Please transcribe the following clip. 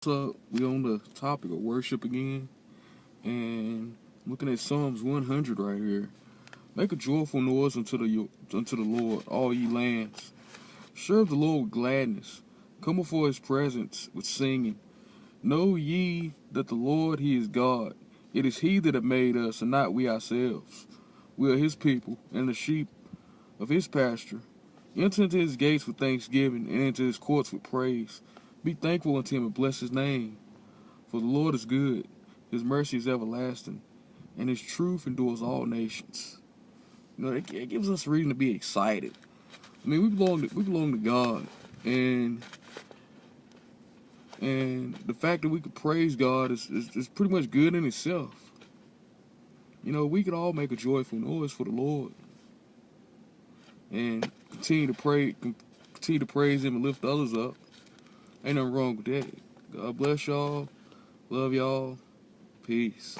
So we on the topic of worship again, and looking at Psalms 100 right here. Make a joyful noise unto the Lord, all ye lands. Serve the Lord with gladness. Come before his presence with singing. Know ye that the Lord, he is God. It is he that hath made us, and not we ourselves. We are his people, and the sheep of his pasture. Enter into his gates with thanksgiving, and into his courts with praise. Be thankful unto him, and bless his name. For the Lord is good, his mercy is everlasting, and his truth endures all nations. You know, it gives us reason to be excited. I mean, we belong to God, and the fact that we could praise God is pretty much good in itself. You know, we could all make a joyful noise for the Lord, and continue to praise him and lift others up. Ain't nothing wrong with that. God bless y'all. Love y'all. Peace.